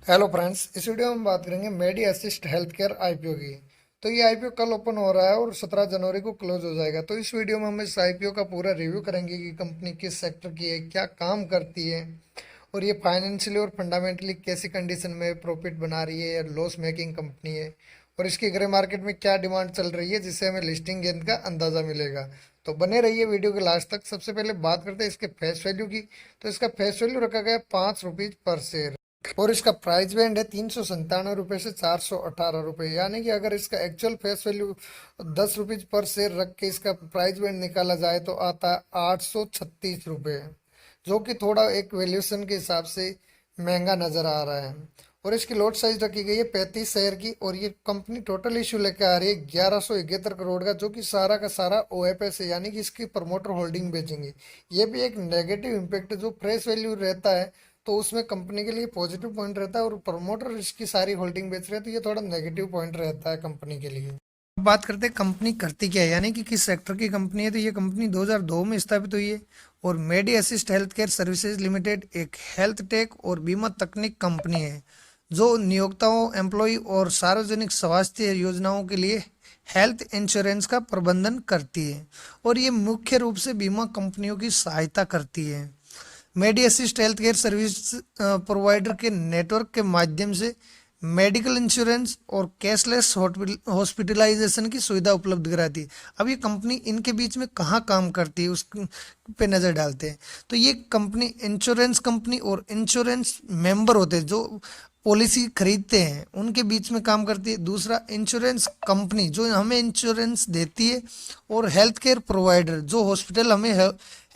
Hello friends, इस video में हम बात करेंगे मेडी असिस्ट हेल्थ केयर आईपीओ की। तो ये आईपीओ कल ओपन हो रहा है और 17 जनवरी को क्लोज हो जाएगा। तो इस वीडियो में हम इस आईपीओ का पूरा रिव्यू करेंगे कि कंपनी किस सेक्टर की है, क्या काम करती है और ये फाइनेंशियली और फंडामेंटली कैसी कंडीशन में प्रॉफिट बना रही है या लॉस मेकिंग कंपनी है, और इसकी ग्रे मार्केट में क्या डिमांड चल रही है जिससे हमें लिस्टिंग गेंद का अंदाज़ा मिलेगा। तो बने रहिए वीडियो के लास्ट तक। सबसे पहले बात करते हैं इसके फेस वैल्यू की। तो इसका फेस वैल्यू रखा गया है ₹5 पर शेयर और इसका प्राइस बैंड है 397 रुपये से 418 रुपये। यानी कि अगर इसका एक्चुअल फेस वैल्यू ₹10 पर शेयर रख के इसका प्राइस बैंड निकाला जाए तो आता है ₹836, जो कि थोड़ा एक वैल्यूएशन के हिसाब से महंगा नजर आ रहा है। और इसकी लॉट साइज रखी गई है 35 शेयर की और ये कंपनी टोटल इश्यू लेकर आ रही है 1171 करोड़ का, जो कि सारा का सारा ओएफएस है, यानी कि इसकी प्रमोटर होल्डिंग बेचेंगे। ये भी एक नेगेटिव इम्पैक्ट है। जो फ्रेश वैल्यू रहता है तो उसमें कंपनी के लिए पॉजिटिव पॉइंट रहता है और प्रमोटर इसकी सारी होल्डिंग बेच रहे हैं तो ये थोड़ा नेगेटिव पॉइंट रहता है कंपनी के लिए। अब बात करते हैं कंपनी करती क्या है, यानी कि किस सेक्टर की कंपनी है। तो ये कंपनी 2002 में स्थापित हुई है और Medi assist health care services limited एक हेल्थ टेक और बीमा तकनीक कंपनी है जो नियोक्ताओं, एम्प्लॉय और सार्वजनिक स्वास्थ्य योजनाओं के लिए हेल्थ इंश्योरेंस का प्रबंधन करती है और ये मुख्य रूप से बीमा कंपनियों की सहायता करती है। Medi assist health care service provider के नेटवर्क के माध्यम से मेडिकल इंश्योरेंस और कैशलेस हॉस्पिटलाइजेशन की सुविधा उपलब्ध कराती है। अब ये कंपनी इनके बीच में कहाँ काम करती है उस पे नज़र डालते हैं। तो ये कंपनी इंश्योरेंस कंपनी और इंश्योरेंस मेंबर होते हैं जो पॉलिसी खरीदते हैं उनके बीच में काम करती है। दूसरा, इंश्योरेंस कंपनी जो हमें इंश्योरेंस देती है और हेल्थ केयर प्रोवाइडर जो हॉस्पिटल हमें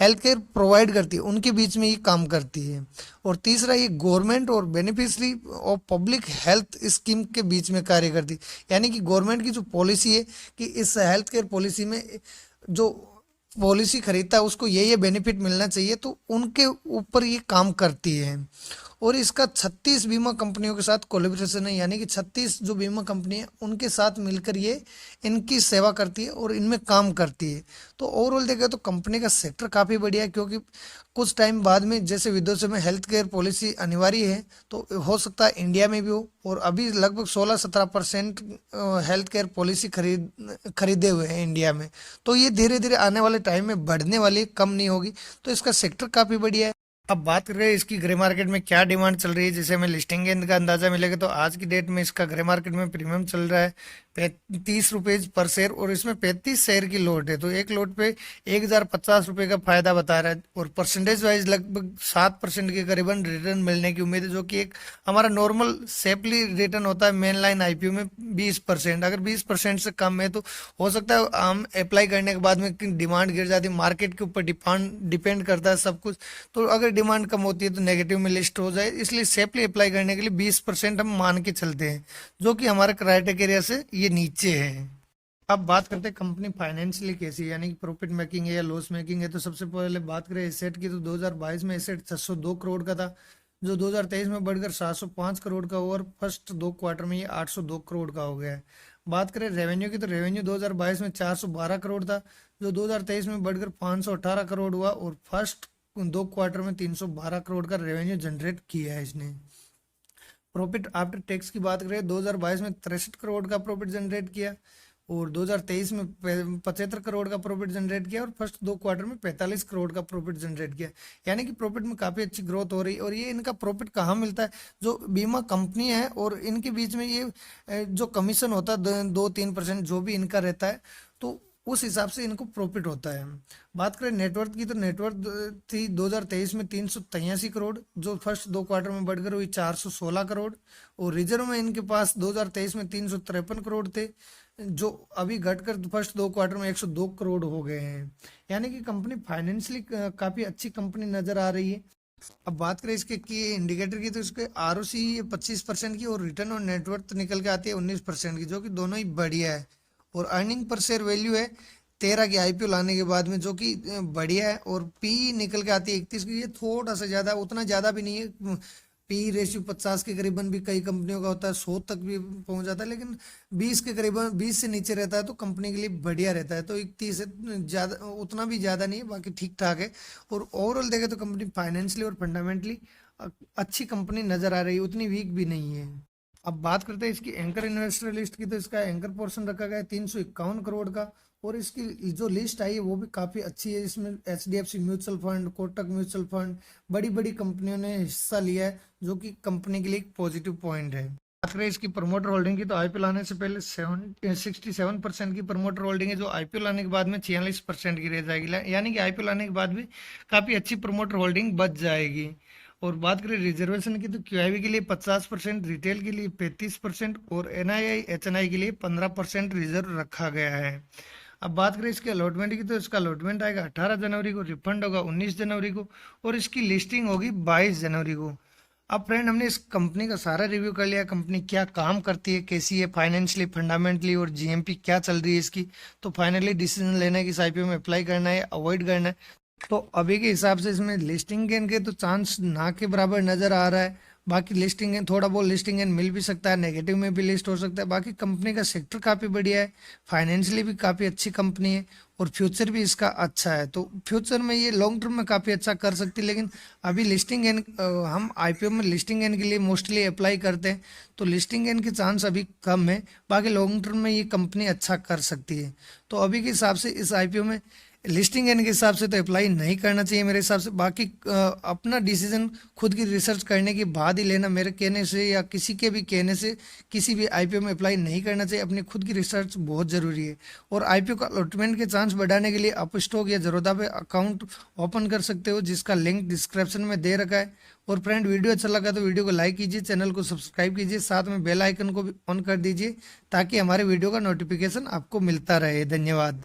हेल्थ केयर प्रोवाइड करती है उनके बीच में ये काम करती है। और तीसरा, ये गवर्नमेंट और बेनिफिशरी और पब्लिक हेल्थ स्कीम के बीच में कार्य करती है। यानी कि गवर्नमेंट की जो पॉलिसी है कि इस हेल्थ केयर पॉलिसी में जो पॉलिसी खरीदता है उसको ये बेनिफिट मिलना चाहिए, तो उनके ऊपर ये काम करती है। और इसका 36 बीमा कंपनियों के साथ कोलेब्रेशन है, यानी कि 36 जो बीमा कंपनी है उनके साथ मिलकर ये इनकी सेवा करती है और इनमें काम करती है। तो ओवरऑल देखें तो कंपनी का सेक्टर काफ़ी बढ़िया है, क्योंकि कुछ टाइम बाद में जैसे विदेशों में हेल्थ केयर पॉलिसी अनिवार्य है तो हो सकता है इंडिया में भी हो। और अभी लगभग 16-17% हेल्थ केयर पॉलिसी खरीदे हुए हैं इंडिया में। तो ये धीरे धीरे आने वाले टाइम में बढ़ने वाली, कम नहीं होगी। तो इसका सेक्टर काफ़ी बढ़िया है। अब बात कर रहे हैं इसकी ग्रे मार्केट में क्या डिमांड चल रही है जिससे हमें लिस्टिंग गेंद का अंदाजा मिलेगा। तो आज की डेट में इसका ग्रे मार्केट में प्रीमियम चल रहा है ₹35 पर शेयर और इसमें 35 शेयर की लोट है। तो एक लोट पे ₹1050 का फायदा बता रहा है और परसेंटेज वाइज लगभग 7% के करीबन रिटर्न मिलने की उम्मीद है, जो कि एक हमारा नॉर्मल सेफली रिटर्न होता है मेन लाइन आईपीओ में 20%। अगर 20% से कम है तो हो सकता है हम अप्लाई करने के बाद में डिमांड गिर जाती है। मार्केट के ऊपर डिपेंड करता है सब कुछ। तो अगर डिमांड कम होती है तो नेगेटिव में लिस्ट हो जाए, इसलिए सेफली अप्लाई करने के लिए 20% हम मान के चलते हैं, जो कि हमारे क्राइटेरिया से ये नीचे है। अब बात करते हैं कंपनी फाइनेंशियली कैसी है, यानी कि प्रॉफिट मेकिंग है या लॉस मेकिंग है। तो सबसे पहले बात करें एसेट की, तो 2022 में एसेट 602 करोड़ का था, जो 2023 में बढ़कर 705 करोड़ का हुआ और फर्स्ट 2 क्वार्टर में ये 802 करोड़ का हो गया है। बात करें रेवेन्यू की, तो रेवेन्यू 2022 में 412 करोड़ था, जो 2023 में बढ़कर 518 करोड़ हुआ और फर्स्ट 2 क्वार्टर में 312 करोड़ का रेवेन्यू जनरेट किया है इसने। प्रॉफिट आफ्टर टैक्स की बात करें, 2022 में 63 करोड़ का प्रॉफिट जनरेट किया और 2023 में 75 करोड़ का प्रॉफिट जनरेट किया और फर्स्ट 2 क्वार्टर में 45 करोड़ का प्रॉफिट जनरेट किया। यानी कि प्रॉफिट में काफ़ी अच्छी ग्रोथ हो रही है। और ये इनका प्रॉफिट कहाँ मिलता है, जो बीमा कंपनी है और इनके बीच में ये जो कमीशन होता है 2-3% जो भी इनका रहता है, तो उस हिसाब से इनको प्रॉफिट होता है। बात करें नेटवर्थ की, तो नेटवर्थ थी 2023 में 383 करोड़, जो फर्स्ट 2 क्वार्टर में बढ़कर हुई 416 करोड़। और रिजर्व में इनके पास 2023 में 353 करोड़ थे, जो अभी घटकर फर्स्ट 2 क्वार्टर में 102 करोड़ हो गए हैं। यानी कि कंपनी फाइनेंशियली काफ़ी अच्छी कंपनी नजर आ रही है। अब बात करें इसके की इंडिकेटर की, तो इसके आरओसी 25% की और रिटर्न ऑन नेटवर्थ निकल के आती है 19% की, जो कि दोनों ही बढ़िया है। और अर्निंग पर शेयर वैल्यू है 13 की आईपीओ लाने के बाद में, जो कि बढ़िया है। और पी निकल के आती है 31 की, ये थोड़ा सा ज़्यादा, उतना ज़्यादा भी नहीं है। पी रेशियो 50 के करीबन भी कई कंपनियों का होता है, 100 तक भी पहुंच जाता है, लेकिन 20 के करीबन, 20 से नीचे रहता है तो कंपनी के लिए बढ़िया रहता है। तो 31 से ज़्यादा, उतना भी ज़्यादा नहीं है, बाकी ठीक ठाक है। और ओवरऑल देखें तो कंपनी फाइनेंशियली और फंडामेंटली अच्छी कंपनी नजर आ रही है, उतनी वीक भी नहीं है। अब बात करते हैं इसकी एंकर इन्वेस्टर लिस्ट की, तो इसका एंकर पोर्शन रखा गया है 351 करोड़ का। और इसकी जो लिस्ट आई है वो भी काफी अच्छी है। इसमें HDFC mutual fund, Kotak mutual fund, बड़ी बड़ी कंपनियों ने हिस्सा लिया है, जो कि कंपनी के लिए एक पॉजिटिव पॉइंट है। बात करें इसकी प्रमोटर होल्डिंग की, तो आईपीओ लाने से पहले 67% की प्रमोटर होल्डिंग है, जो आईपीओ लाने के बाद में 46% की रह जाएगी, यानी कि आईपीओ लाने के बाद भी काफी अच्छी प्रमोटर होल्डिंग बच जाएगी। और बात करें रिजर्वेशन की, तो क्यूआईबी के लिए 50%, रिटेल के लिए 35% और एनआईआई एचएनआई के लिए 15% रिजर्व रखा गया है। अब बात करें इसके अलॉटमेंट की, तो इसका अलॉटमेंट आएगा 18 जनवरी को, रिफंड होगा 19 जनवरी को और इसकी लिस्टिंग होगी 22 जनवरी को। अब फ्रेंड, हमने इस कंपनी का सारा रिव्यू कर लिया, कंपनी क्या काम करती है, कैसी है फाइनेंशियली, फंडामेंटली और जीएमपी क्या चल रही है इसकी। तो फाइनली डिसीजन लेना है कि इस आईपीओ में अप्लाई करना है, अवॉइड करना है। तो अभी के हिसाब से इसमें लिस्टिंग गेन के तो चांस ना के बराबर नजर आ रहा है। बाकी लिस्टिंग गेन, थोड़ा बहुत लिस्टिंग गेन मिल भी सकता है, नेगेटिव में भी लिस्ट हो सकता है। बाकी कंपनी का सेक्टर काफी बढ़िया है, फाइनेंशियली भी काफी अच्छी कंपनी है और फ्यूचर भी इसका अच्छा है। तो फ्यूचर में ये लॉन्ग टर्म में काफी अच्छा कर सकती है। लेकिन अभी लिस्टिंग गेन, हम आईपीओ में लिस्टिंग गेन के लिए मोस्टली अप्लाई करते हैं, तो लिस्टिंग गेन के चांस अभी कम है। बाकी लॉन्ग टर्म में ये कंपनी अच्छा कर सकती है। तो अभी के हिसाब से इस आईपीओ में लिस्टिंग एन के हिसाब से तो अप्लाई नहीं करना चाहिए मेरे हिसाब से। बाकी अपना डिसीजन खुद की रिसर्च करने के बाद ही लेना, मेरे कहने से या किसी के भी कहने से किसी भी आईपीओ में अप्लाई नहीं करना चाहिए। अपनी खुद की रिसर्च बहुत जरूरी है। और आईपीओ का अलॉटमेंट के चांस बढ़ाने के लिए आप स्टॉक या ज़रोदा पे अकाउंट ओपन कर सकते हो, जिसका लिंक डिस्क्रिप्शन में दे रखा है। और फ्रेंड, वीडियो अच्छा लगा तो वीडियो को लाइक कीजिए, चैनल को सब्सक्राइब कीजिए, साथ में बेल आइकन को भी ऑन कर दीजिए, ताकि हमारे वीडियो का नोटिफिकेशन आपको मिलता रहे। धन्यवाद।